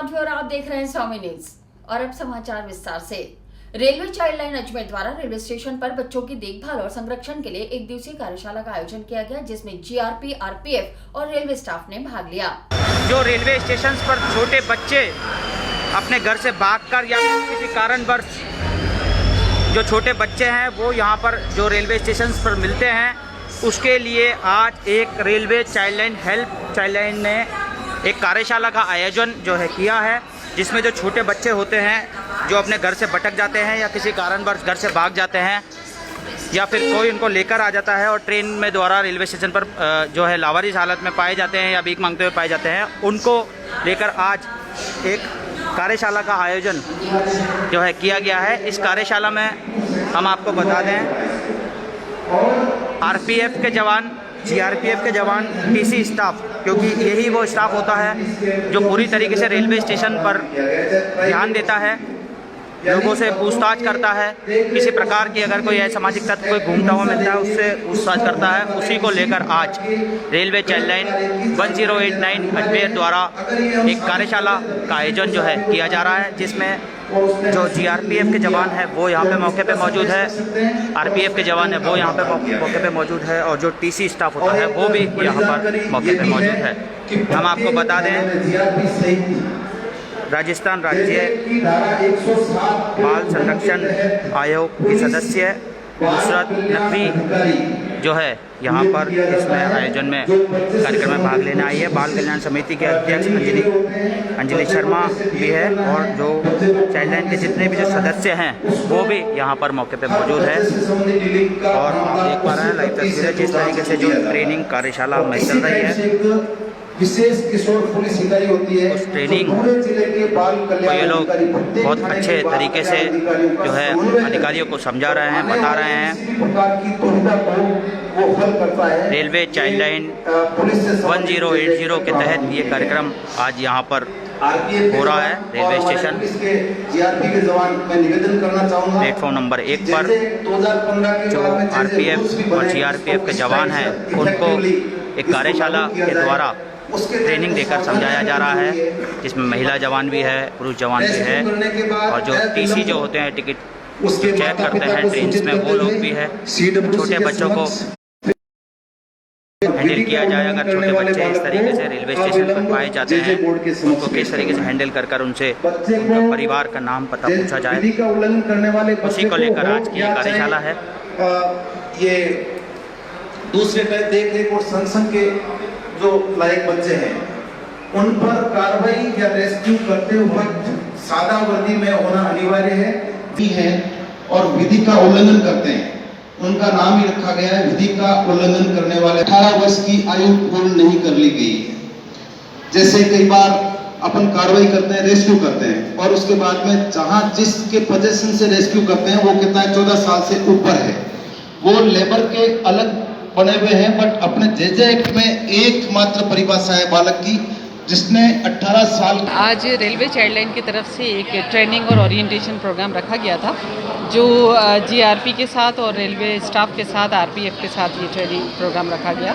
माधवी और आप देख रहे हैं स्वामी न्यूज। और अब समाचार विस्तार से। रेलवे चाइल्ड लाइन अजमेर द्वारा रेलवे स्टेशन पर बच्चों की देखभाल और संरक्षण के लिए एक दिवसीय कार्यशाला का आयोजन किया गया, जिसमें जीआरपी, आरपीएफ और रेलवे स्टाफ ने भाग लिया। जो रेलवे स्टेशन पर छोटे बच्चे अपने घर से भागकर या किसी कारणवश जो छोटे बच्चे हैं वो यहाँ पर जो रेलवे स्टेशन पर मिलते हैं, उसके लिए आज एक रेलवे चाइल्ड लाइन ने एक कार्यशाला का आयोजन जो है किया है, जिसमें जो छोटे बच्चे होते हैं जो अपने घर से भटक जाते हैं या किसी कारणवश घर से भाग जाते हैं या फिर कोई उनको लेकर आ जाता है और ट्रेन में द्वारा रेलवे स्टेशन पर जो है लावारिस हालत में पाए जाते हैं या भीख मांगते हुए पाए जाते हैं, उनको लेकर आज एक कार्यशाला का आयोजन जो है किया गया है। इस कार्यशाला में हम आपको बता दें, आरपीएफ के जवान, जीआरपीएफ के जवान, टीसी स्टाफ, क्योंकि यही वो स्टाफ होता है जो पूरी तरीके से रेलवे स्टेशन पर ध्यान देता है, लोगों से पूछताछ करता है, किसी प्रकार की अगर कोई असामाजिक तत्व कोई घूमता हुआ मिलता है उससे पूछताछ करता है। उसी को लेकर आज रेलवे चाइल्ड लाइन 1089 अजमेर द्वारा एक कार्यशाला का आयोजन जो है किया जा रहा है, जिसमें जो जीआरपीएफ के जवान है वो यहाँ पे मौके पे मौजूद है, आरपीएफ के जवान है वो यहाँ पे मौके पे मौजूद है और जो टीसी स्टाफ होता है वो भी यहाँ पर मौके पे मौजूद है। हम आपको बता दें, राजस्थान राज्य बाल संरक्षण आयोग की सदस्य नुसरत नकवी जो है यहाँ पर इसमें आयोजन में कार्यक्रम में भाग लेने आई है। बाल कल्याण समिति के अध्यक्ष अंजलि शर्मा भी है और जो चाइल्ड लाइन के जितने भी जो सदस्य हैं वो भी यहाँ पर मौके पे मौजूद है। और आप देख पा रहे हैं लाइव तस्वीरें जिस तरीके से जो ट्रेनिंग कार्यशाला में चल रही है, विशेष किशोर पुलिस इकाई होती है। उस ट्रेनिंग को ये लोग बहुत अच्छे तरीके से जो है अधिकारियों को समझा रहे हैं, बता रहे हैं। रेलवे चाइल्ड लाइन 1080 के तहत ये कार्यक्रम आज यहाँ पर हो रहा है। रेलवे स्टेशन प्लेटफॉर्म नंबर 1 पर जो आरपीएफ और जीआरपीएफ के जवान हैं उनको एक कार्यशाला के द्वारा ट्रेनिंग देकर समझाया जा रहा है, जिसमें महिला जवान भी है, पुरुष जवान भी है और जो टीसी जो होते हैं टिकट चेक करते हैं ट्रेन में वो लोग भी है। छोटे बच्चों को हैंडल किया जाए, अगर छोटे बच्चे इस तरीके से रेलवे स्टेशन पर पाए जाते हैं उनको किस तरीके से हैंडल कर उनसे उनका परिवार का नाम पता पूछा जाए, उसी को लेकर आज की कार्यशाला है। ये दूसरे पे देख रेख और संरक्षण के जो लायक बच्चे हैं उन पर कार्रवाई या रेस्क्यू करते वक्त सादा वर्दी में होना अनिवार्य है और विधि का उल्लंघन करते हैं, उनका नाम ही रखा गया है विधि का उल्लंघन करने वाले। 18 वर्ष की आयु पूर्ण नहीं कर ली गई है। जैसे कई बार अपन कार्रवाई करते हैं, रेस्क्यू करते हैं और उसके बाद में जहां जिसके पोजीशन से रेस्क्यू करते हैं वो कितना है, 14 साल से ऊपर है, वो लेबर के अलग बने हुए हैं, बट अपने जेजे एक्ट में एकमात्र परिभाषा है बालक की जिसने 18 साल। आज रेलवे चाइल्ड लाइन की तरफ से एक ट्रेनिंग और ओरिएंटेशन प्रोग्राम रखा गया था, जो जीआरपी के साथ और रेलवे स्टाफ के साथ, आरपीएफ के साथ ये ट्रेनिंग प्रोग्राम रखा गया,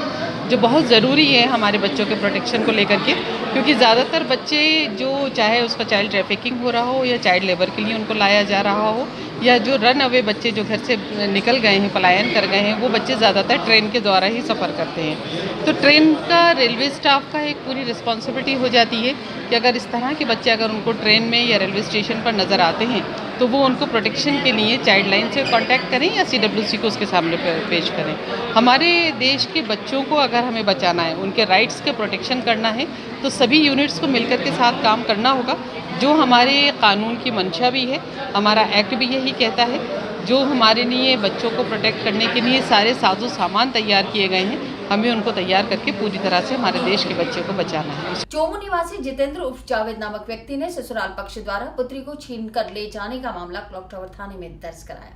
जो बहुत ज़रूरी है हमारे बच्चों के प्रोटेक्शन को लेकर के, क्योंकि ज़्यादातर बच्चे जो चाहे उसका चाइल्ड ट्रैफिकिंग हो रहा हो या चाइल्ड लेबर के लिए उनको लाया जा रहा हो या जो रन अवे बच्चे जो घर से निकल गए हैं, पलायन कर गए हैं, वो बच्चे ज़्यादातर ट्रेन के द्वारा ही सफ़र करते हैं। तो ट्रेन का, रेलवे स्टाफ का एक पूरी रिस्पॉन्सिबिलिटी हो जाती है कि अगर इस तरह के बच्चे अगर उनको ट्रेन में या रेलवे स्टेशन पर नज़र आते हैं तो वो उनको प्रोटेक्शन के लिए चाइल्ड लाइन से कांटेक्ट करें या सीडब्ल्यूसी को उसके सामने पेश करें। हमारे देश के बच्चों को अगर हमें बचाना है, उनके राइट्स के प्रोटेक्शन करना है, तो सभी यूनिट्स को मिलकर के साथ काम करना होगा, जो हमारे कानून की मंशा भी है, हमारा एक्ट भी यही कहता है। जो हमारे लिए बच्चों को प्रोटेक्ट करने के लिए सारे साजो सामान तैयार किए गए हैं, हमें उनको तैयार करके पूरी तरह से हमारे देश के बच्चे को बचाना है। चोमू निवासी जितेंद्र उर्फ जावेद नामक व्यक्ति ने ससुराल पक्ष द्वारा पुत्री को छीन कर ले जाने का मामला क्लॉक टावर थाने में दर्ज कराया।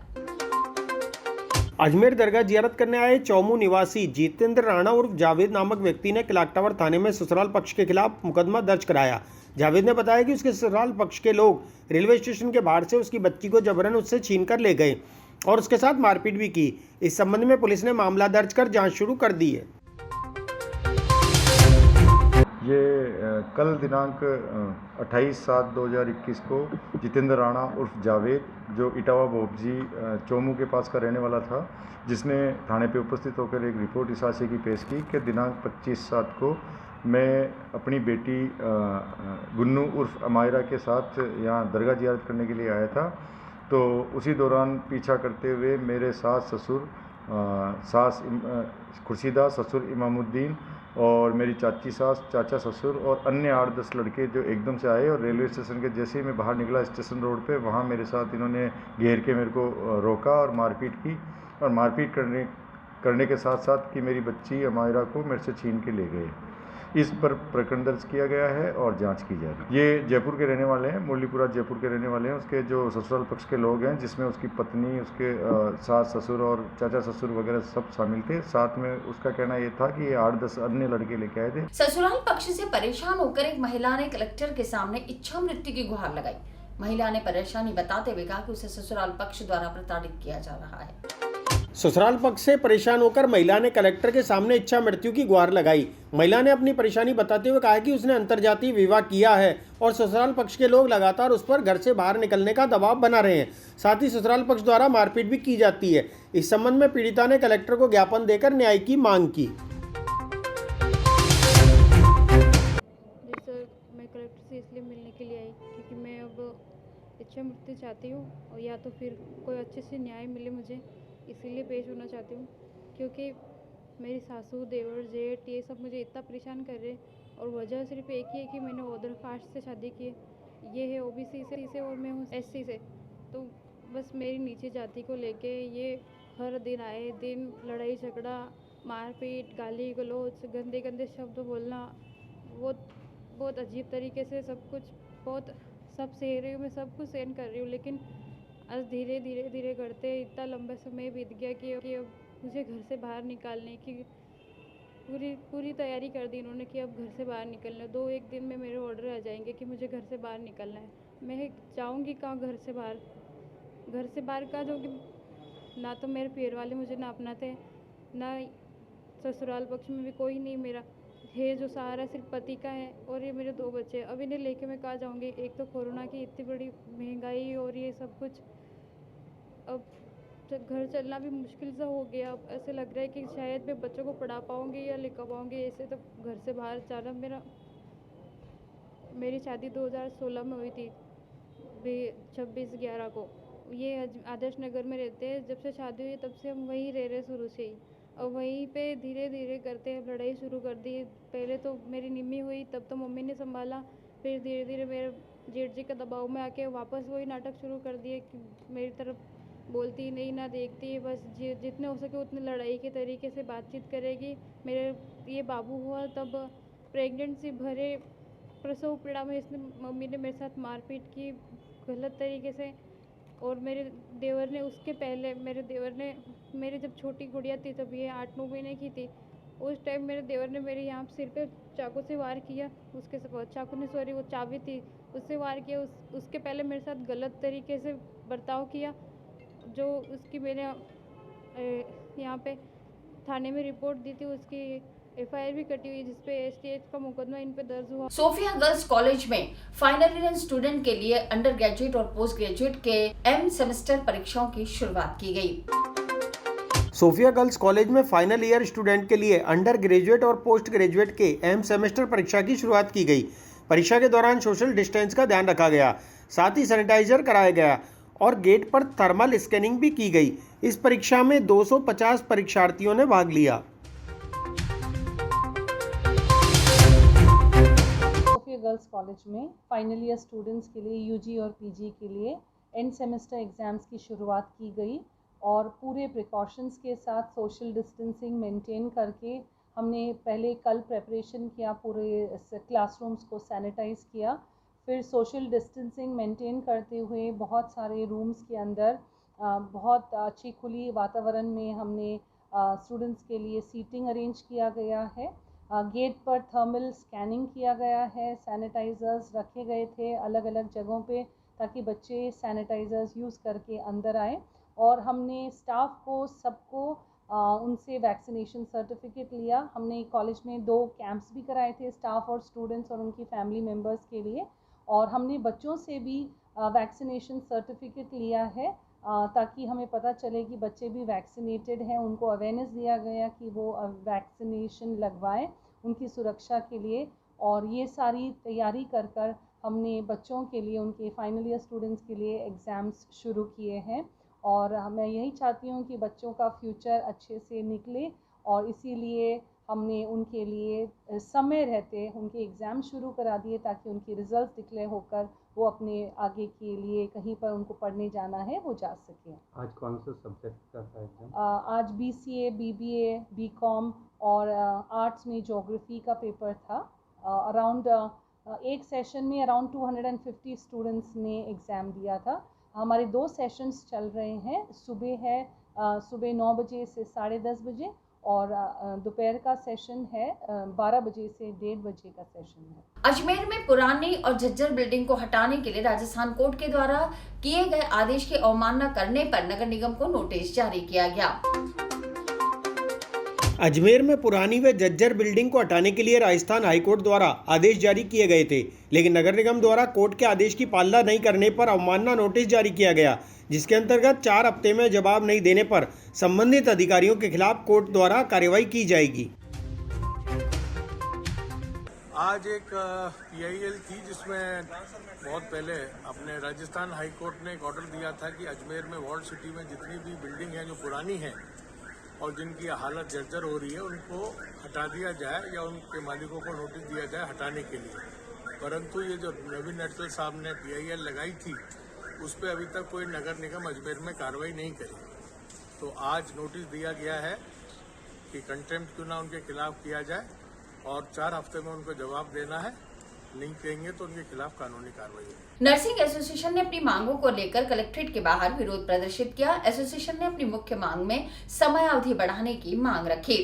अजमेर दरगाह जियारत करने आए चौमू निवासी जितेंद्र राणा उर्फ जावेद नामक व्यक्ति ने क्लॉक टावर थाने में ससुराल पक्ष के खिलाफ मुकदमा दर्ज कराया। जावेद ने बताया कि उसके ससुराल पक्ष के लोग रेलवे स्टेशन के बाहर से उसकी बच्ची को जबरन उससे छीन कर ले गए और उसके साथ मारपीट भी की। इस संबंध में पुलिस ने मामला दर्ज कर जांच शुरू कर दी है। कल दिनांक 28/7/2021 को जितेंद्र राणा उर्फ जावेद जो इटावा बोबजी चोमू के पास का रहने वाला था, जिसने थाने पे उपस्थित होकर एक रिपोर्ट इस आशय की पेश की कि दिनांक 25/7 को मैं अपनी बेटी गुन्नू उर्फ अमायरा के साथ यहाँ दरगाह जियारत करने के लिए आया था। तो उसी दौरान पीछा करते हुए मेरे सास ससुर खुर्शीदा, ससुर इमामुद्दीन और मेरी चाची सास, चाचा ससुर और अन्य 8-10 लड़के जो एकदम से आए और रेलवे स्टेशन के जैसे ही मैं बाहर निकला स्टेशन रोड पे, वहाँ मेरे साथ इन्होंने घेर के मेरे को रोका और मारपीट की। और मारपीट करने के साथ साथ कि मेरी बच्ची अमायरा को मेरे से छीन के ले गए। इस पर प्रकरण दर्ज किया गया है और जांच की जा रही है। ये जयपुर के रहने वाले हैं, मुरलीपुरा जयपुर के रहने वाले हैं। उसके जो ससुराल पक्ष के लोग हैं, जिसमें उसकी पत्नी, उसके सास ससुर और चाचा ससुर वगैरह सब शामिल थे। साथ में उसका कहना ये था कि ये 8-10 अन्य लड़के लेके आए थे। ससुराल पक्ष से परेशान होकर एक महिला ने कलेक्टर के सामने इच्छा मृत्यु की गुहार लगाई। महिला ने परेशानी बताते हुए कहा कि उसे ससुराल पक्ष द्वारा प्रताड़ित किया जा रहा है। ससुराल पक्ष से परेशान होकर महिला ने कलेक्टर के सामने इच्छा मृत्यु की गुहार लगाई। महिला ने अपनी परेशानी बताते हुए कहा कि उसने अंतर्जातीय विवाह किया है और ससुराल पक्ष के लोग लगातार उस पर घर से बाहर निकलने का दबाव बना रहे हैं। साथ ही ससुराल पक्ष द्वारा मारपीट भी की जाती है। इस संबंध में पीड़िता ने कलेक्टर को ज्ञापन देकर न्याय की मांग की। जी सर, मैं कलेक्टर से इसलिए मिलने के लिए आई क्योंकि मैं अब इच्छा मृत्यु चाहती हूँ और या तो फिर कोई अच्छे से न्याय मिले मुझे, इसीलिए पेश होना चाहती हूँ। क्योंकि मेरी सासू, देवर, जेठ ये सब मुझे इतना परेशान कर रहे हैं और वजह सिर्फ एक ही है कि मैंने अदर कास्ट से शादी की है। ये है ओबीसी से और मैं हूँ एससी से। तो बस मेरी नीचे जाति को लेके ये हर दिन आए दिन लड़ाई झगड़ा, मारपीट, गाली गलौज, गंदे गंदे शब्द बोलना, वो बहुत अजीब तरीके से सब कुछ सब सह रही हूँ, मैं सब कुछ सहन कर रही हूँ। लेकिन आज धीरे धीरे करते इतना लंबा समय बीत गया कि अब मुझे घर से बाहर निकालने की पूरी तैयारी कर दी इन्होंने कि अब घर से बाहर निकलना है। 2-1 दिन में मेरे ऑर्डर आ जाएंगे कि मुझे घर से बाहर निकलना है। मैं जाऊंगी कहाँ घर से बाहर कहाँ जाऊँगी। ना तो मेरे पैर वाले मुझे ना अपनाते, ना ससुराल पक्ष में भी कोई नहीं मेरा है जो सहारा सिर्फ पति का है और ये मेरे 2 बच्चे। अब इन्हें लेके मैं कहाँ जाऊँगी। एक तो कोरोना की इतनी बड़ी महंगाई और ये सब कुछ, अब घर चलना भी मुश्किल सा हो गया। अब ऐसे लग रहा है कि शायद मैं बच्चों को पढ़ा पाऊँगी या लिखा पाऊँगी। ऐसे तो घर से बाहर जाना मेरी शादी 2016 में हुई थी 26/11 को। ये आदर्श नगर में रहते हैं। जब से शादी हुई तब से हम वहीं रह रहे शुरू से ही, और वहीं पे धीरे करते हैं लड़ाई शुरू कर दी। पहले तो मेरी निम्मी हुई तब तो मम्मी ने संभाला, फिर धीरे मेरे जेठ जी के दबाव में आके वापस वही नाटक शुरू कर दिए कि मेरी तरफ बोलती नहीं, ना देखती, बस जितने हो सके उतने लड़ाई के तरीके से बातचीत करेगी। मेरे ये बाबू हुआ तब प्रेगनेंसी भरे प्रसव पीड़ा में इसने मम्मी ने मेरे साथ मारपीट की गलत तरीके से। और मेरे देवर ने उसके पहले मेरी जब छोटी गुड़िया थी तब ये 8-9 महीने की थी, उस टाइम मेरे देवर ने मेरे यहाँ सिर पे चाकू से वार किया। उसके चाकू ने वो चाबी थी उससे वार किया। उसके पहले मेरे साथ गलत तरीके से बर्ताव किया, जो उसकी मैंने यहाँ पे थाने में रिपोर्ट दी थी। उसकी FIR भी कटी हुई जिसपे STH का मुकदमा इन पे दर्ज हुआ। सोफिया गर्ल्स कॉलेज में फाइनल ईयर स्टूडेंट के लिए अंडर ग्रेजुएट और पोस्ट ग्रेजुएट के M सेमेस्टर परीक्षाओं की शुरुआत की गई। सोफिया गर्ल्स कॉलेज में फाइनल ईयर स्टूडेंट के लिए अंडर ग्रेजुएट और पोस्ट ग्रेजुएट के M सेमेस्टर परीक्षा की शुरुआत की गई। परीक्षा के दौरान सोशल डिस्टेंस का ध्यान रखा गया, साथ ही सैनिटाइजर कराया गया और गेट पर थर्मल स्कैनिंग भी की गई। इस परीक्षा में 250 परीक्षार्थियों ने भाग लिया। सोफिया गर्ल्स कॉलेज में फाइनल ईयर स्टूडेंट्स के लिए UG और PG के लिए एंड सेमेस्टर एग्ज़ाम्स की शुरुआत की गई और पूरे प्रिकॉशंस के साथ सोशल डिस्टेंसिंग मेंटेन करके हमने पहले कल प्रेपरेशन किया, पूरे क्लासरूम्स को सैनिटाइज़ किया। फिर सोशल डिस्टेंसिंग मेंटेन करते हुए बहुत सारे रूम्स के अंदर बहुत अच्छी खुली वातावरण में हमने स्टूडेंट्स के लिए सीटिंग अरेंज किया गया है। गेट पर थर्मल स्कैनिंग किया गया है, सैनिटाइज़र्स रखे गए थे अलग अलग जगहों पे ताकि बच्चे सैनिटाइज़र्स यूज़ करके अंदर आए। और हमने स्टाफ को सबको उनसे वैक्सीनेशन सर्टिफिकेट लिया। हमने कॉलेज में 2 कैंप्स भी कराए थे स्टाफ और स्टूडेंट्स और उनकी फैमिली मेम्बर्स के लिए, और हमने बच्चों से भी वैक्सीनेशन सर्टिफिकेट लिया है ताकि हमें पता चले कि बच्चे भी वैक्सीनेटेड हैं। उनको अवेयरनेस दिया गया कि वो वैक्सीनेशन लगवाएं उनकी सुरक्षा के लिए, और ये सारी तैयारी कर हमने बच्चों के लिए, उनके फाइनल ईयर स्टूडेंट्स के लिए एग्ज़ाम्स शुरू किए हैं। और मैं यही चाहती हूँ कि बच्चों का फ्यूचर अच्छे से निकले, और इसीलिए हमने उनके लिए समय रहते उनके एग्ज़ाम शुरू करा दिए ताकि उनकी रिज़ल्ट डिक्लेयर होकर वो अपने आगे के लिए कहीं पर उनको पढ़ने जाना है वो जा सकें। आज कौन सा सब्जेक्ट का था एग्जाम? आज BCA, BBA, BCom और आर्ट्स में ज्योग्राफी का पेपर था। अराउंड एक सेशन में अराउंड 250 स्टूडेंट्स ने एग्ज़ाम दिया था। हमारे 2 सेशंस चल रहे हैं। सुबह 9 बजे से 10:30 बजे, और दोपहर का सेशन है 12 बजे से 1:30 बजे का सेशन है। अजमेर में पुरानी और झज्जर बिल्डिंग को हटाने के लिए राजस्थान कोर्ट के द्वारा किए गए आदेश की अवमानना करने पर नगर निगम को नोटिस जारी किया गया। अजमेर में पुरानी व जर्जर बिल्डिंग को हटाने के लिए राजस्थान हाईकोर्ट द्वारा आदेश जारी किए गए थे, लेकिन नगर निगम द्वारा कोर्ट के आदेश की पालना नहीं करने पर अवमानना नोटिस जारी किया गया, जिसके अंतर्गत 4 हफ्ते में जवाब नहीं देने पर संबंधित अधिकारियों के खिलाफ कोर्ट द्वारा कार्रवाई की जाएगी। आज एक PIL थी जिसमें बहुत पहले अपने राजस्थान हाई कोर्ट ने एक ऑर्डर दिया था कि अजमेर में वॉल्ड सिटी में जितनी भी बिल्डिंग है जो पुरानी है और जिनकी हालत जर्जर हो रही है उनको हटा दिया जाए या उनके मालिकों को नोटिस दिया जाए हटाने के लिए। परंतु ये जो नवीन अटल साहब ने PIL लगाई थी उस पर अभी तक कोई नगर निगम अजमेर में कार्रवाई नहीं करी। तो आज नोटिस दिया गया है कि कंटेम्प्ट क्यों ना उनके खिलाफ किया जाए और 4 हफ्ते में उनको जवाब देना है, नहीं कहेंगे तो उनके खिलाफ कानूनी कार्रवाई होगी। नर्सिंग एसोसिएशन ने अपनी मांगों को लेकर कलेक्ट्रेट के बाहर विरोध प्रदर्शित किया। एसोसिएशन ने अपनी मुख्य मांग में समय अवधि बढ़ाने की मांग रखी।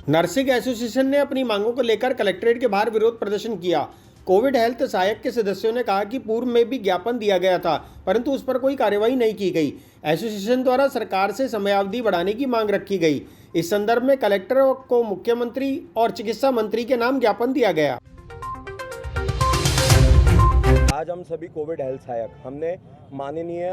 नर्सिंग एसोसिएशन ने अपनी मांगों को लेकर कलेक्ट्रेट के बाहर विरोध प्रदर्शन किया। कोविड हेल्थ सहायक के सदस्यों ने कहा कि पूर्व में भी ज्ञापन दिया गया था, परंतु उस पर कोई कार्यवाही नहीं की गई। एसोसिएशन द्वारा सरकार से समयावधि बढ़ाने की मांग रखी गई। इस संदर्भ में कलेक्टर को मुख्यमंत्री और चिकित्सा मंत्री के नाम ज्ञापन दिया गया। आज हम सभी कोविड हेल्थ सहायक हमने माननीय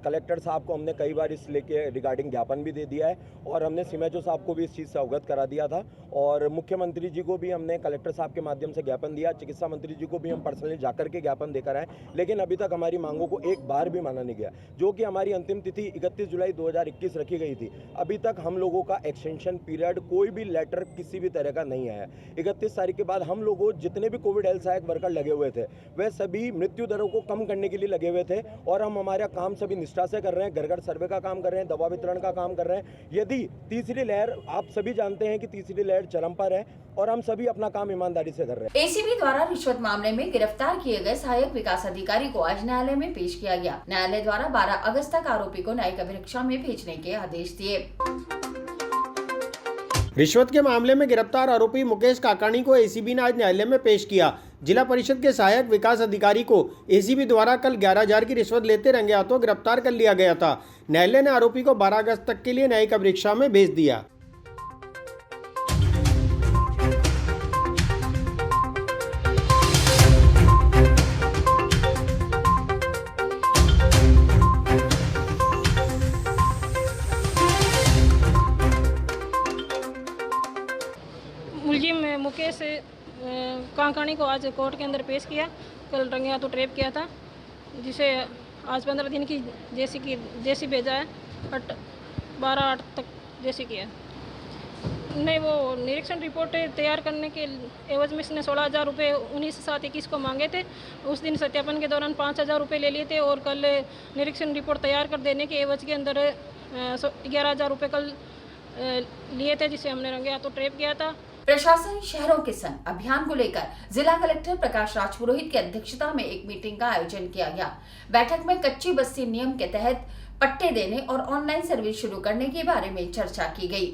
कलेक्टर साहब को हमने कई बार इस लेके रिगार्डिंग ज्ञापन भी दे दिया है, और हमने सीएमएचओ साहब को भी इस चीज़ से अवगत करा दिया था, और मुख्यमंत्री जी को भी हमने कलेक्टर साहब के माध्यम से ज्ञापन दिया। चिकित्सा मंत्री जी को भी हम पर्सनली जाकर के ज्ञापन देकर आए, लेकिन अभी तक हमारी मांगों को एक बार भी माना नहीं गया। जो कि हमारी अंतिम तिथि 31 जुलाई 2021 रखी गई थी, अभी तक हम लोगों का एक्सटेंशन पीरियड कोई भी लेटर किसी भी तरह का नहीं आया। 31 तारीख के बाद हम लोगों जितने भी कोविड हेल्थ सहायक वर्कर लगे हुए थे वह सभी मृत्यु दरों को कम करने के लिए लगे हुए थे, और हम हमारा काम सभी निष्ठा से कर रहे हैं। घर घर सर्वे का काम कर रहे हैं, दवा वितरण का काम कर रहे हैं। यदि तीसरी लहर, आप सभी जानते हैं कि तीसरी लहर चरम पर है, और हम सभी अपना काम ईमानदारी से कर रहे हैं। एसीबी द्वारा रिश्वत मामले में गिरफ्तार किए गए सहायक विकास अधिकारी को आज न्यायालय में पेश किया गया। न्यायालय द्वारा 12 अगस्त तक आरोपी को न्यायिक अभिरक्षा में भेजने के आदेश दिए। रिश्वत के मामले में गिरफ्तार आरोपी मुकेश काकाणी को एसीबी ने आज न्यायालय में पेश किया। जिला परिषद के सहायक विकास अधिकारी को एसीबी द्वारा कल 11,000 की रिश्वत लेते रंगे हाथों गिरफ्तार कर लिया गया था। न्यायालय ने आरोपी को 12 अगस्त तक के लिए न्यायिक अभिरक्षा में भेज दिया। मुलजिम मुकेश काकाणी को आज कोर्ट के अंदर पेश किया। कल रंगे हाथों ट्रेप किया था, जिसे आज 15 दिन की जेसी भेजा है, बट 12/8 तक जेसी किया। नहीं, वो निरीक्षण रिपोर्ट तैयार करने के एवज में इसने 16,000 रुपये 19/7/21 को मांगे थे। उस दिन सत्यापन के दौरान 5,000 रुपये ले लिए थे, और कल निरीक्षण रिपोर्ट तैयार कर देने के एवज के अंदर 11,000 रुपये कल लिए थे, जिसे हमने रंगे हाथों ट्रेप किया था। प्रशासन शहरों के संग अभियान को लेकर जिला कलेक्टर प्रकाश राजपुरोहित की अध्यक्षता में एक मीटिंग का आयोजन किया गया। बैठक में कच्ची बस्ती नियम के तहत पट्टे देने और ऑनलाइन सर्विस शुरू करने के बारे में चर्चा की गई।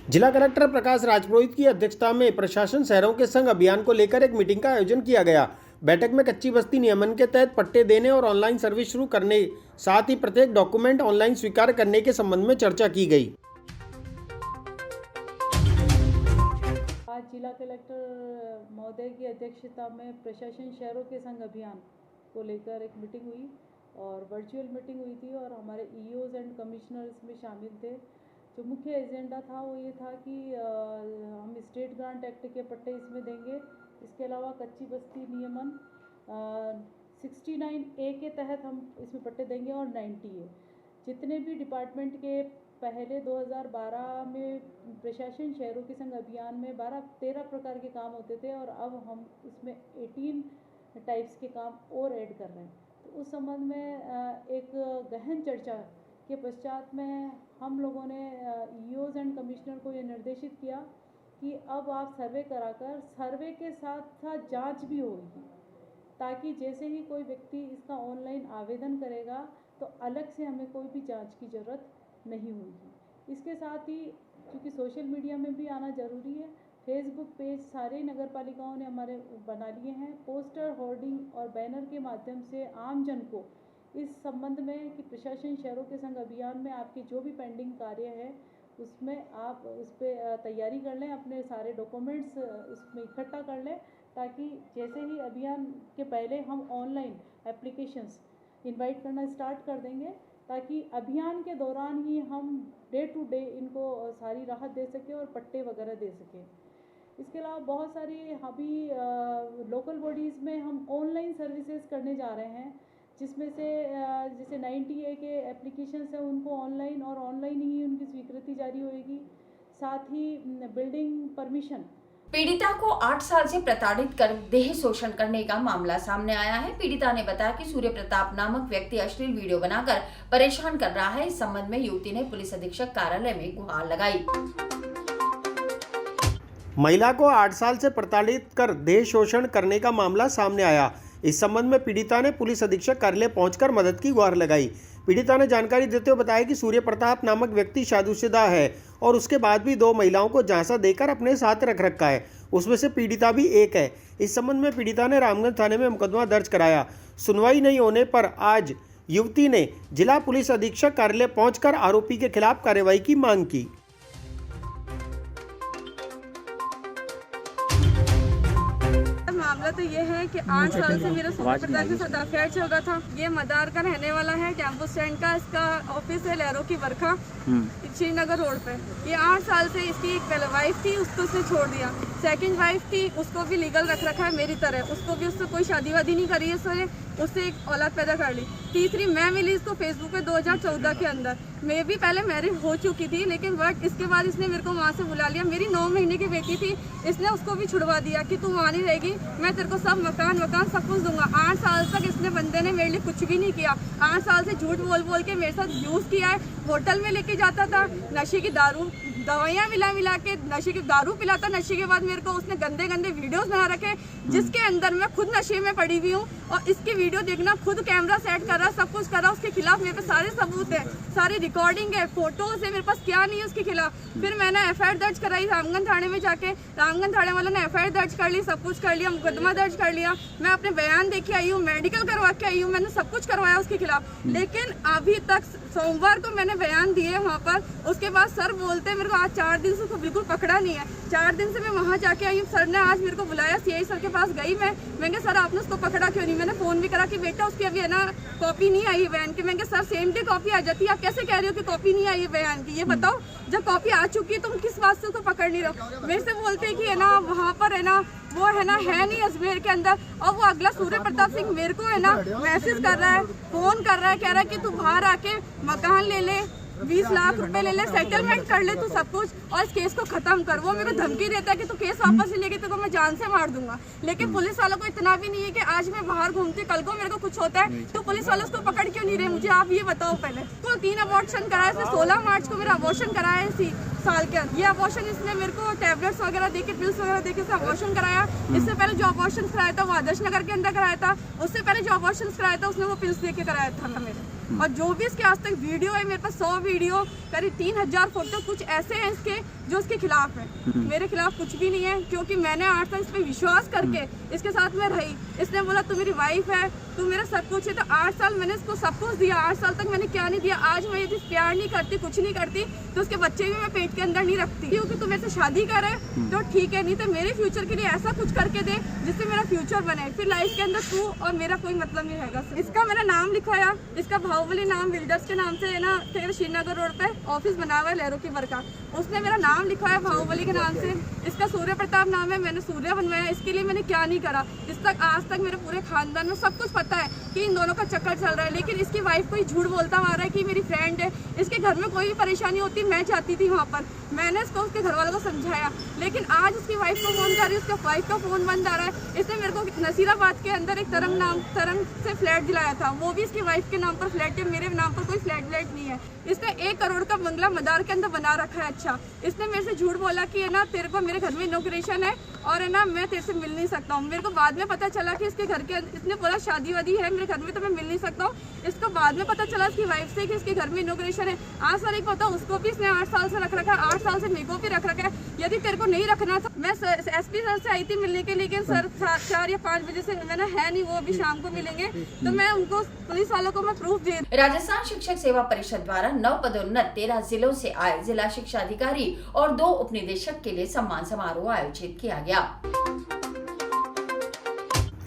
जिला कलेक्टर प्रकाश राजपुरोहित की अध्यक्षता में प्रशासन शहरों के संग अभियान को लेकर एक मीटिंग का आयोजन किया गया। बैठक में कच्ची बस्ती नियमन के तहत पट्टे देने और ऑनलाइन सर्विस शुरू करने, साथ ही प्रत्येक डॉक्यूमेंट ऑनलाइन स्वीकार करने के संबंध में चर्चा की गई। आज जिला कलेक्टर महोदय की अध्यक्षता में प्रशासन शहरों के संग अभियान को लेकर एक मीटिंग हुई और वर्चुअल मीटिंग हुई थी और हमारे ईओज एंड कमिश्नर इसमें शामिल थे। जो मुख्य एजेंडा था वो ये था कि हम स्टेट ग्रांट एक्ट के पट्टे इसमें देंगे। इसके अलावा कच्ची बस्ती नियमन 69A के तहत हम इसमें पट्टे देंगे और 90A। जितने भी डिपार्टमेंट के पहले 2012 में प्रशासन शहरों के संग अभियान में 13 प्रकार के काम होते थे और अब हम इसमें 18 टाइप्स के काम और ऐड कर रहे हैं। तो उस संबंध में एक गहन चर्चा के पश्चात में हम लोगों ने ईओज एंड कमिश्नर को ये निर्देशित किया कि अब आप सर्वे कराकर सर्वे के साथ साथ जांच भी होगी, ताकि जैसे ही कोई व्यक्ति इसका ऑनलाइन आवेदन करेगा तो अलग से हमें कोई भी जांच की ज़रूरत नहीं होगी। इसके साथ ही क्योंकि सोशल मीडिया में भी आना ज़रूरी है, फेसबुक पेज सारे नगर पालिकाओं ने हमारे बना लिए हैं। पोस्टर, होर्डिंग और बैनर के माध्यम से आम जन को इस संबंध में कि प्रशासन शहरों के संग अभियान में आपके जो भी पेंडिंग कार्य है उसमें आप उस पर तैयारी कर लें, अपने सारे डॉक्यूमेंट्स उसमें इकट्ठा कर लें, ताकि जैसे ही अभियान के पहले हम ऑनलाइन एप्लीकेशंस इनवाइट करना स्टार्ट कर देंगे, ताकि अभियान के दौरान ही हम डे टू डे इनको सारी राहत दे सकें और पट्टे वगैरह दे सकें। इसके अलावा बहुत सारी अभी लोकल बॉडीज़ में हम ऑनलाइन सर्विसेज करने जा रहे हैं, जिसमें से जैसे 90A के एप्लीकेशंस हैं उनको ऑनलाइन और ऑनलाइन ही उनकी स्वीकृति जारी होएगी। साथ ही बिल्डिंग परमिशन। पीड़िता को 8 साल से प्रताड़ित कर देह शोषण करने का मामला सामने आया है। पीड़िता ने बताया कि सूर्य प्रताप नामक व्यक्ति अश्लील वीडियो बनाकर परेशान कर रहा है। इस संबंध में युवती ने पुलिस अधीक्षक कार्यालय में गुहार लगाई। महिला को 8 साल से प्रताड़ित कर देह शोषण करने का मामला सामने आया। इस संबंध में पीड़िता ने पुलिस अधीक्षक कार्यालय पहुंचकर मदद की गुहार लगाई। पीड़िता ने जानकारी देते हुए बताया कि सूर्य प्रताप नामक व्यक्ति शादीशुदा है और उसके बाद भी 2 महिलाओं को झांसा देकर अपने साथ रख रखा है, उसमें से पीड़िता भी एक है। इस संबंध में पीड़िता ने रामगंज थाने में मुकदमा दर्ज कराया। सुनवाई नहीं होने पर आज युवती ने जिला पुलिस अधीक्षक कार्यालय पहुंचकर आरोपी के खिलाफ कार्रवाई की मांग की। मामला तो ये है कि 8 साल से मेरा सूर्य प्रताप के साथ अफेयर चल रहा था। ये मदार का रहने वाला है, टेम्पो स्टैंड का इसका ऑफिस है, लहरों की वर्खा श्रीनगर रोड पे। ये 8 साल से इसकी एक वाइफ थी, उसको उसने छोड़ दिया। सेकंड वाइफ थी, उसको भी लीगल रख रखा है मेरी तरह, उसको भी उससे कोई शादी वादी नहीं करी है, उससे एक औलाद पैदा कर ली। तीसरी मैं मिली इसको फेसबुक पे 2014 के अंदर। मैं भी पहले मैरिज हो चुकी थी, लेकिन बट इसके बाद इसने मेरे को वहाँ से बुला लिया। मेरी 9 महीने की बेटी थी, इसने उसको भी छुड़वा दिया कि तू वहाँ नहीं रहेगी, मैं तेरे को सब मकान सब कुछ दूंगा। 8 साल तक इसने बंदे ने मेरे लिए कुछ भी नहीं किया। 8 साल से झूठ बोल के मेरे साथ यूज़ किया है। होटल में लेके जाता था, नशे की दवाइयाँ मिला के नशे की दारू पिलाता। नशे के बाद मेरे को उसने गंदे वीडियोस बना रखे, जिसके अंदर मैं खुद नशे में पड़ी हुई हूँ और इसकी वीडियो देखना, खुद कैमरा सेट कर रहा, सब कुछ कर रहा। उसके खिलाफ मेरे पास सारे सबूत है, सारी रिकॉर्डिंग है, फोटोज है, मेरे पास क्या नहीं है उसके खिलाफ। फिर मैंने FIR दर्ज कराई रामगंज थाने में जाके। रामगंज थाने वालों ने FIR दर्ज कर ली, सब कुछ कर लिया, मुकदमा दर्ज कर लिया। मैं अपने बयान देके आई हूँ, मेडिकल करवा के आई हूँ, मैंने सब कुछ करवाया उसके खिलाफ। लेकिन अभी तक सोमवार को मैंने बयान दिए वहाँ पर, उसके बाद सर बोलते हैं मेरे को आज 4 दिन से उसको बिल्कुल पकड़ा नहीं है। 4 दिन से मैं वहाँ जाके आई हूँ, सर ने आज मेरे को बुलाया, CI सर के पास गई मैं सर आपने उसको पकड़ा क्यों नहीं? मैंने फ़ोन भी करा कि बेटा उसकी अभी है ना कॉपी नहीं आई है बयान की। मैंने सर सेम डे कॉपी आ जाती है, आप कैसे कह रहे हो कि कॉपी नहीं आई है बयान की? ये बताओ, जब कॉपी आ चुकी है तुम किस बात से उसको पकड़ नहीं रहो? मेरे से बोलते हैं कि है ना वहाँ पर है ना वो है नहीं अजमेर के अंदर, और वो अगला सूर्य प्रताप सिंह मेरे को है ना मैसेज कर रहा है, फ़ोन कर रहा है, कह रहा है कि तू बाहर आके मकान ले ले, 20 लाख रुपए ले ले, सेटलमेंट कर ले तू सब कुछ और इस केस को खत्म कर। वो मेरे को धमकी देता है कि तू केस वापस नहीं लेगी तो मैं जान से मार दूंगा। लेकिन पुलिस वालों को इतना भी नहीं है कि आज मैं बाहर घूमती, कल को मेरे को कुछ होता है तो पुलिस वाले उसको पकड़ क्यों नहीं रहे? मुझे आप ये बताओ पहले। तो 3 अबॉर्शन कराया, 16 मार्च को मेरा अबॉर्शन कराया है इसी साल के अंदर। ये अबॉर्शन इसने मेरे को टैबलेट्स वगैरह देके, पिल्स वगैरह देके अबॉर्शन कराया। इससे पहले जो अबॉर्शन कराया था वो आदर्श नगर के अंदर कराया था, उससे पहले जो अबॉर्शन कराया था उसने वो पिल्स देके कराया था मेरे। और जो भी इसके आज तक वीडियो है, मेरे पास 100 वीडियो, करीब 3000 फोटो, कुछ ऐसे हैं इसके जो इसके खिलाफ है। मेरे खिलाफ कुछ भी नहीं है, क्योंकि मैंने 8 साल इस पर विश्वास करके इसके साथ में रही। इसने बोला तू मेरी वाइफ है, तू मेरा सब कुछ है, तो 8 साल मैंने इसको सब कुछ दिया। 8 साल तक मैंने क्या नहीं दिया। आज मैं यदि प्यार नहीं करती, कुछ नहीं करती, तो उसके बच्चे भी मैं पेट के अंदर नहीं रखती। क्योंकि तू मेरे से शादी करे तो ठीक है, नहीं तो मेरे फ्यूचर के लिए ऐसा कुछ करके दे जिससे मेरा फ्यूचर बने। फिर लाइफ के अंदर तू और मेरा कोई मतलब नहीं रहेगा। इसका मैंने नाम लिखवाया, इसका बाहुबली नाम बिल्डर्स के नाम से है ना, श्रीनगर रोड पे ऑफिस बना हुआ है लहरों की वर्का, उसने मेरा नाम लिखवाया बाहुबली के नाम से। इसका सूर्य प्रताप नाम है, मैंने सूर्य बनवाया। इसके लिए मैंने क्या नहीं करा। आज तक मेरे पूरे खानदान में सब कुछ पता है कि इन दोनों का चक्कर चल रहा है, लेकिन इसकी वाइफ को ही झूठ बोलता आ रहा है कि मेरी फ्रेंड है। इसके घर में कोई भी परेशानी होती, मैं चाहती थी वहाँ पर, मैंने इसको उसके घर वालों को समझाया, लेकिन आज उसकी वाइफ को फोन कर रही है, उसका वाइफ का फोन बंद आ रहा है। इसने मेरे को नसीराबाद के अंदर एक तरंग से फ्लैट दिलाया था, वो भी इसकी वाइफ के नाम पर फ्लैट है, मेरे नाम पर कोई फ्लैट नहीं है। इसने 1 करोड़ का बंगला मदार के अंदर बना रखा है। अच्छा, इसने मेरे से झूठ बोला कि है ना तेरे को मेरे घर में इनॉग्रेशन है और है ना मैं तेरे से मिल नहीं सकता हूँ। मेरे को बाद में पता चला कि इसके घर के, इसने बोला शादी वादी है मेरे घर में तो मैं मिल नहीं सकता हूँ। इसको बाद में पता चला इसकी वाइफ से कि इसके घर में इनॉग्रेशन है। आज साल एक पता, उसको भी इसने 8 साल से रख रखा है, 8 साल से मेरे को भी रख रखा है। यदि तेरे को नहीं रखना था, मैं SP सर से आई थी मिलने के, लेकिन सर 4 या 5 बजे से मैंने है नहीं, वो अभी शाम को मिलेंगे, तो मैं उनको पुलिस वालों को मैं प्रूफ दे। राजस्थान शिक्षक सेवा परिषद द्वारा नव पदोन्नत 13 जिलों से आए जिला शिक्षा अधिकारी और 2 उपनिदेशक के लिए सम्मान समारोह आयोजित किया गया।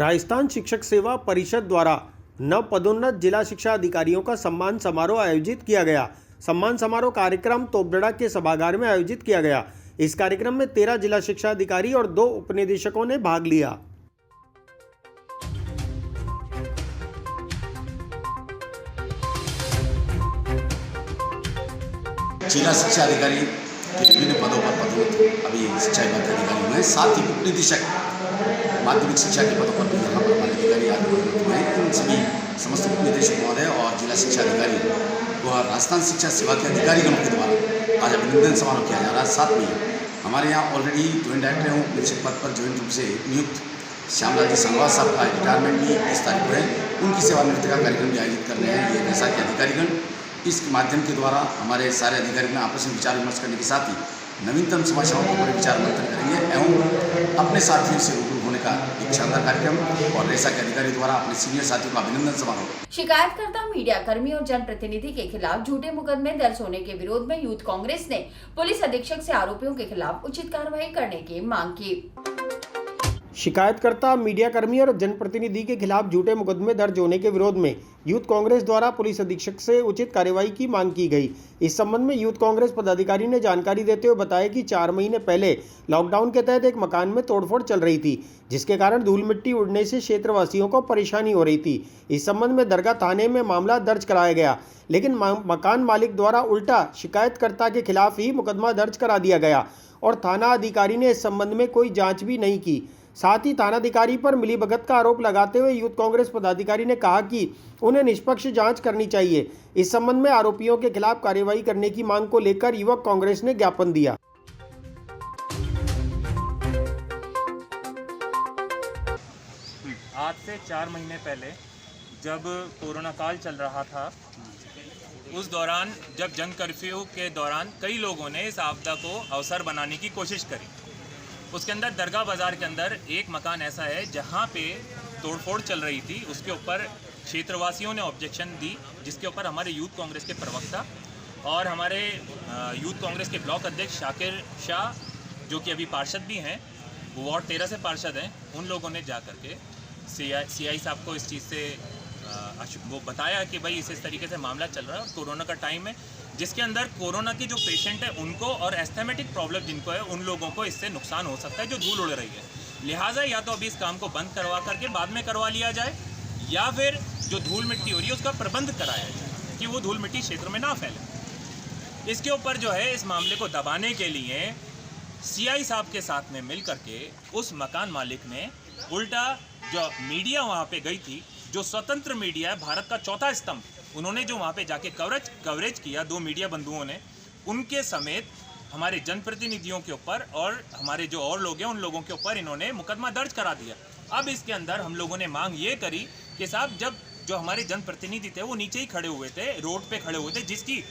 राजस्थान शिक्षक सेवा परिषद द्वारा नव पदोन्नत जिला शिक्षा अधिकारियों का सम्मान समारोह आयोजित किया गया। सम्मान समारोह कार्यक्रम तोपदड़ा के सभागार में आयोजित किया गया। इस कार्यक्रम में 13 जिला शिक्षा अधिकारी और 2 उपनिदेशकों ने भाग लिया। जिला शिक्षा अधिकारी के विभिन्न पदों पर पदोन्नत अभी शिक्षा विभाग के अधिकारी हुए हैं, साथ ही उपनिदेशक माध्यमिक शिक्षा के पदों पर भी यहाँ पर हमारे अधिकारी आगे हुए हैं। इन सभी समस्त उपनिदेशक महोदय और जिला शिक्षा अधिकारी को राजस्थान शिक्षा सेवा के अधिकारीगणों के द्वारा आज अभिनंदन समारोह किया जा रहा है। साथ में हमारे यहाँ ऑलरेडी ज्वाइंट डायरेक्टर एवं उपनिदेशक पद पर ज्वाइंट रूप से नियुक्त श्यामलाल जी संगवाल साहब का रिटायरमेंट भी 30 तारीख को है, उनकी सेवानिवृत्ति का कार्यक्रम भी आयोजित कर रहे हैं ये जैसा कि अधिकारीगण। इस माध्यम के द्वारा हमारे सारे अधिकारी में आपस में विचार विमर्श करने के साथ ही नवीनतम समस्याओं के ऊपर विचार मंथन करेंगे एवं अपने साथियों से रूबरू होने का एक शानदार कार्यक्रम। और रेसा के अधिकारी द्वारा अपने सीनियर साथियों का अभिनंदन समारोह। शिकायतकर्ता मीडिया कर्मी और जनप्रतिनिधि के खिलाफ झूठे मुकदमे दर्ज होने के विरोध में यूथ कांग्रेस ने पुलिस अधीक्षक से आरोपियों के खिलाफ उचित कार्रवाई करने की मांग की। शिकायतकर्ता मीडिया कर्मी और जनप्रतिनिधि के खिलाफ झूठे मुकदमे दर्ज होने के विरोध में यूथ कांग्रेस द्वारा पुलिस अधीक्षक से उचित कार्रवाई की मांग की गई। इस संबंध में यूथ कांग्रेस पदाधिकारी ने जानकारी देते हुए बताया कि 4 महीने पहले लॉकडाउन के तहत एक मकान में तोड़फोड़ चल रही थी, जिसके कारण धूल मिट्टी उड़ने से क्षेत्रवासियों को परेशानी हो रही थी। इस संबंध में दरगाह थाने में मामला दर्ज कराया गया, लेकिन मकान मालिक द्वारा उल्टा शिकायतकर्ता के खिलाफ ही मुकदमा दर्ज करा दिया गया और थाना अधिकारी ने इस संबंध में कोई जाँच भी नहीं की। साथ ही थानाधिकारी पर मिलीभगत का आरोप लगाते हुए यूथ कांग्रेस पदाधिकारी ने कहा कि उन्हें निष्पक्ष जांच करनी चाहिए। इस संबंध में आरोपियों के खिलाफ कार्रवाई करने की मांग को लेकर युवक कांग्रेस ने ज्ञापन दिया। आज से 4 महीने पहले जब कोरोना काल चल रहा था, उस दौरान जब जन कर्फ्यू के दौरान कई लोगों ने इस आपदा को अवसर बनाने की कोशिश करी। उसके अंदर दरगाह बाज़ार के अंदर एक मकान ऐसा है जहाँ पे तोड़फोड़ चल रही थी, उसके ऊपर क्षेत्रवासियों ने ऑब्जेक्शन दी, जिसके ऊपर हमारे यूथ कांग्रेस के प्रवक्ता और हमारे यूथ कांग्रेस के ब्लॉक अध्यक्ष शाकिर शाह, जो कि अभी पार्षद भी हैं, वो वार्ड 13 से पार्षद हैं, उन लोगों ने जा कर के CI साहब को इस चीज़ से वो बताया कि भाई इस तरीके से मामला चल रहा है, कोरोना का टाइम है, जिसके अंदर कोरोना की जो पेशेंट है उनको और एस्थेमेटिक प्रॉब्लम जिनको है उन लोगों को इससे नुकसान हो सकता है जो धूल उड़ रही है। लिहाजा या तो अभी इस काम को बंद करवा करके बाद में करवा लिया जाए, या फिर जो धूल मिट्टी हो रही है उसका प्रबंध कराया जाए कि वो धूल मिट्टी क्षेत्र में ना फैले। इसके ऊपर जो है इस मामले को दबाने के लिए CI साहब के साथ में मिल करके उस मकान मालिक ने उल्टा जो मीडिया वहाँ पे गई थी, जो स्वतंत्र मीडिया है, भारत का चौथा स्तंभ, उन्होंने जो वहाँ पे जाके कवरेज किया 2 मीडिया बंधुओं ने, उनके समेत हमारे जनप्रतिनिधियों के ऊपर और हमारे जो और लोग हैं उन लोगों के ऊपर इन्होंने मुकदमा दर्ज करा दिया। अब इसके अंदर हम लोगों ने मांग ये करी कि साहब जब जो हमारे जनप्रतिनिधि थे वो नीचे ही खड़े हुए थे, रोड पे खड़े हुए थे, जिसकी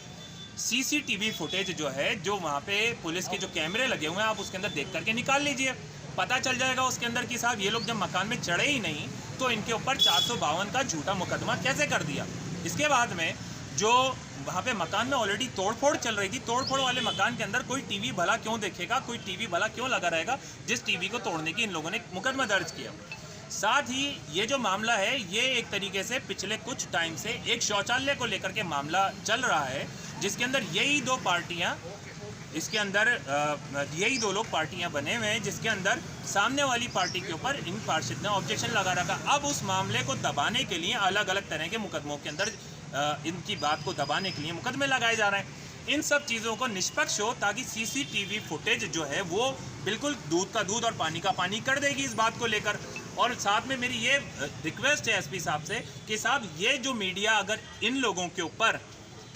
सीसीटीवी फुटेज जो है, जो वहाँ पे पुलिस के जो कैमरे लगे हुए हैं, आप उसके अंदर देख करके निकाल लीजिए, पता चल जाएगा उसके अंदर कि साहब ये लोग जब मकान में चढ़े ही नहीं तो इनके ऊपर 452 का झूठा मुकदमा कैसे कर दिया। इसके बाद में जो वहाँ पे मकान में ऑलरेडी तोड़फोड़ चल रही थी, तोड़फोड़ वाले मकान के अंदर कोई टीवी भला क्यों देखेगा, कोई टीवी भला क्यों लगा रहेगा, जिस टीवी को तोड़ने की इन लोगों ने मुकदमा दर्ज किया। साथ ही ये जो मामला है, ये एक तरीके से पिछले कुछ टाइम से एक शौचालय को लेकर के मामला चल रहा है, जिसके अंदर यही दो पार्टियां, इसके अंदर यही दो लोग पार्टियां बने हुए हैं, जिसके अंदर सामने वाली पार्टी के ऊपर इन पार्षद ने ऑब्जेक्शन लगा रखा। अब उस मामले को दबाने के लिए अलग अलग तरह के मुकदमों के अंदर इनकी बात को दबाने के लिए मुकदमे लगाए जा रहे हैं। इन सब चीज़ों को निष्पक्ष हो, ताकि सीसीटीवी फुटेज जो है वो बिल्कुल दूध का दूध और पानी का पानी कर देगी इस बात को लेकर। और साथ में मेरी ये रिक्वेस्ट है एसपी साहब से कि साहब ये जो मीडिया अगर इन लोगों के ऊपर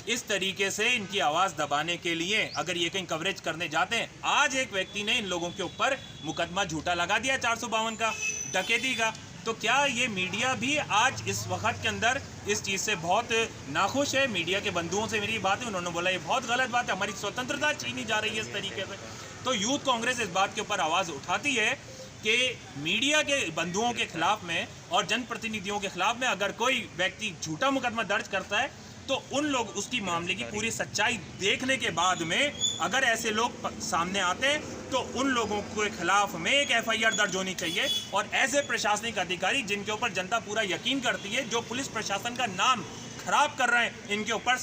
इस तरीके से इनकी आवाज़ दबाने के लिए अगर ये कहीं कवरेज करने जाते हैं, आज एक व्यक्ति ने इन लोगों के ऊपर मुकदमा झूठा लगा दिया 452 का, डकैती का, तो क्या ये मीडिया भी आज इस वक्त के अंदर इस चीज़ से बहुत नाखुश है। मीडिया के बंधुओं से मेरी बात है, उन्होंने बोला ये बहुत गलत बात है, हमारी स्वतंत्रता छीनी जा रही है इस तरीके से। तो यूथ कांग्रेस इस बात के ऊपर आवाज़ उठाती है कि मीडिया के बंधुओं के खिलाफ में और जनप्रतिनिधियों के खिलाफ में अगर कोई व्यक्ति झूठा मुकदमा दर्ज करता है तो उन लोग उसकी मामले की पूरी सच्चाई देखने के बाद में अगर ऐसे लोग सामने आते हैं तो उन लोगों के खिलाफ में एक FIR दर्ज होनी चाहिए। और ऐसे प्रशासनिक अधिकारी जिनके ऊपर जनता पूरा यकीन करती है, जो पुलिस प्रशासन का नाम खराब कर रहे हैं, इनके ऊपर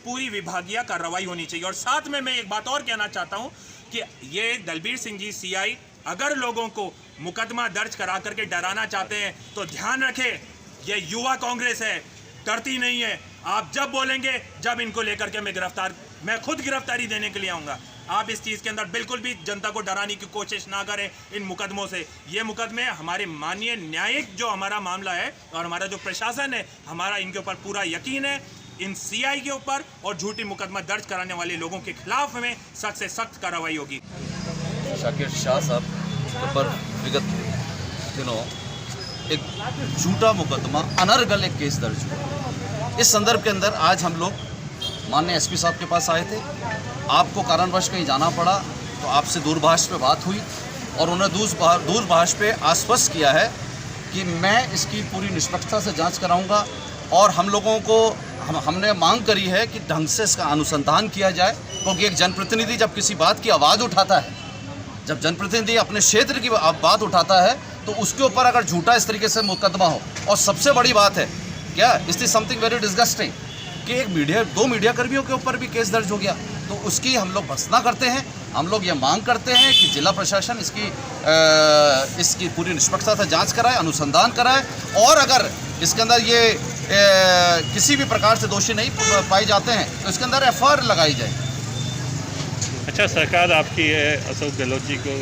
पूरी विभागीय कार्रवाई होनी चाहिए। और साथ में मैं एक बात और कहना चाहता हूँ कि ये दलबीर सिंह जी CI अगर लोगों को मुकदमा दर्ज करा करके डराना चाहते हैं तो ध्यान रखें, ये युवा कांग्रेस है, डरती नहीं है। आप जब बोलेंगे, जब इनको लेकर के मैं खुद गिरफ्तारी देने के लिए आऊँगा। आप इस चीज़ के अंदर बिल्कुल भी जनता को डराने की कोशिश ना करें इन मुकदमों से। ये मुकदमे हमारे माननीय न्यायिक जो हमारा मामला है और हमारा जो प्रशासन है, हमारा इनके ऊपर पूरा यकीन है। इन CI के ऊपर और झूठी मुकदमा दर्ज कराने वाले लोगों के खिलाफ में सख्त से सख्त कार्रवाई होगी। शाकिर शाह साहब पर विगत दिनों एक झूठा मुकदमा अनर्गल एक केस दर्ज हुआ। इस संदर्भ के अंदर आज हम लोग माननीय SP साहब के पास आए थे। आपको कारणवश कहीं जाना पड़ा तो आपसे दूरभाष पे बात हुई और उन्होंने दूरभाष पे आश्वस्त किया है कि मैं इसकी पूरी निष्पक्षता से जांच कराऊंगा और हम लोगों को हमने मांग करी है कि ढंग से इसका अनुसंधान किया जाए, क्योंकि एक जनप्रतिनिधि जब किसी बात की आवाज़ उठाता है, जब जनप्रतिनिधि अपने क्षेत्र की बात उठाता है तो उसके ऊपर अगर झूठा इस तरीके से मुकदमा हो, और सबसे बड़ी बात है क्या, इज समथिंग वेरी डिस्गस्टिंग कि एक दो मीडिया कर्मियों के ऊपर भी केस दर्ज हो गया। तो उसकी हम लोग भर्त्सना करते हैं। हम लोग ये मांग करते हैं कि जिला प्रशासन इसकी पूरी निष्पक्षता से जांच कराए, अनुसंधान कराए, और अगर इसके अंदर ये किसी भी प्रकार से दोषी नहीं पाए जाते हैं तो इसके अंदर FIR लगाई जाए। अच्छा, सरकार आपकी है अशोक गहलोत जी को?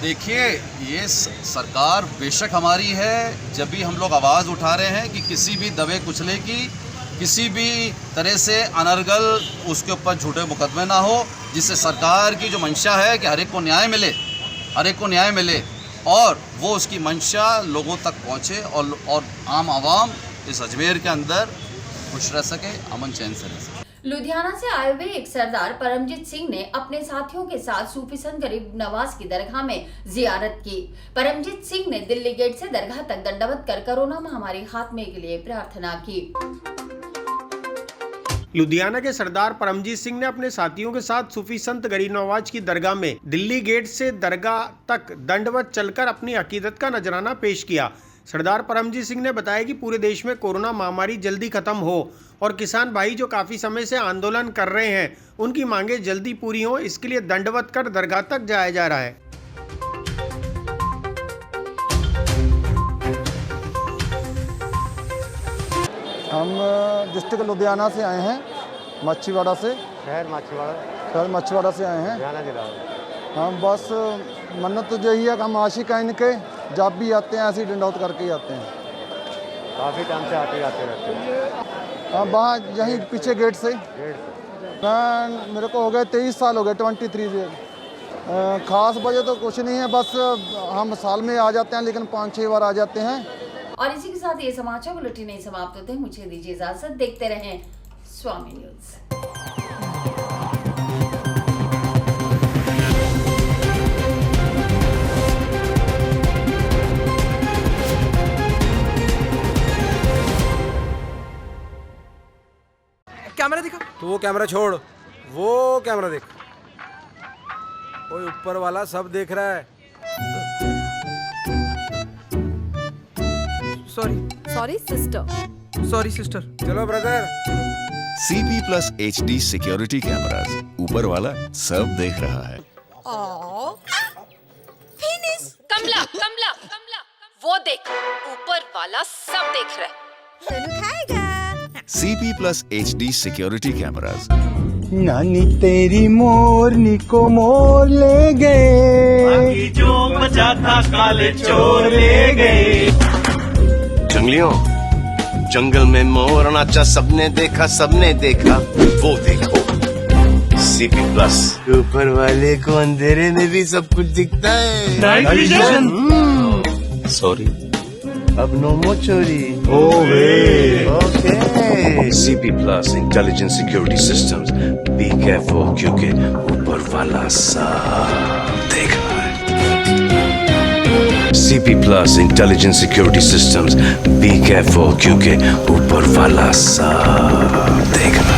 देखिए, ये सरकार बेशक हमारी है। जब भी हम लोग आवाज़ उठा रहे हैं कि किसी भी दबे कुचले की, किसी भी तरह से अनर्गल उसके ऊपर झूठे मुकदमे ना हो, जिससे सरकार की जो मंशा है कि हर एक को न्याय मिले, और वो उसकी मंशा लोगों तक पहुँचे और आम आवाम इस अजमेर के अंदर खुश रह सके, अमन चैन से रह सके। लुधियाना से आए हुए एक सरदार परमजीत सिंह ने अपने साथियों के साथ सूफी संत गरीब नवाज की दरगाह में जियारत की। परमजीत सिंह ने दिल्ली गेट से दरगाह तक दंडवत कर कोरोना महामारी खात्मे के लिए प्रार्थना की। लुधियाना के सरदार परमजीत सिंह ने अपने साथियों के साथ सूफी संत गरीब नवाज की दरगाह में दिल्ली गेट से दरगाह तक दंडवत चलकर अपनी अकीदत का नजराना पेश किया। सरदार परमजीत सिंह ने बताया कि पूरे देश में कोरोना महामारी जल्दी खत्म हो और किसान भाई जो काफ़ी समय से आंदोलन कर रहे हैं उनकी मांगें जल्दी पूरी हों, इसके लिए दंडवत कर दरगाह तक जाया जा रहा है। हम डिस्ट्रिक्ट लुधियाना से आए हैं, मच्छीवाड़ा से। शहर मच्छीवाड़ा से आए हैं। हम बस मन्नत तो यही है कि हम आशिक हैं इनके, जब भी आते हैं ऐसे ही डंडौत करके ही आते हैं। काफ़ी टाइम से आते रहते हैं। हाँ, वहाँ यहीं पीछे गेट से। मेरे को हो गए 23 साल हो गए, 23 से। ख़ास वजह तो कुछ नहीं है, बस हम साल में आ जाते हैं, लेकिन 5-6 बार आ जाते हैं। और इसी के साथ ये समाचार बुलेटिन नहीं समाप्त होते। मुझे दीजिए इजाजत, देखते रहें स्वामी न्यूज। कैमरा दिखा। तो वो कैमरा छोड़, वो कैमरा देख। कोई ऊपर वाला सब देख रहा है। Sorry sister. Sorry sister. चलो brother. CP Plus HD security cameras, ऊपर वाला सब देख रहा है। फिनिश। कमला कमला कमला, वो देख, ऊपर वाला सब देख रहा है। सोनू खाएगा। CP Plus HD security cameras. नानी तेरी मोरनी को मोर ले गए, जो बचा था काले चोर ले गए। जंगलियों, जंगल में मोर नाचा, सबने देखा, वो देखो CP Plus। ऊपर वाले को अंधेरे में भी सब कुछ दिखता है। Night vision. सॉरी, अब नो मोर चोरी। Okay. CP Plus intelligent security systems, be careful क्योंकि ऊपर वाला सब देख रहा है। CP Plus intelligent security systems, be careful क्योंकि ऊपर वाला सब देख रहा है।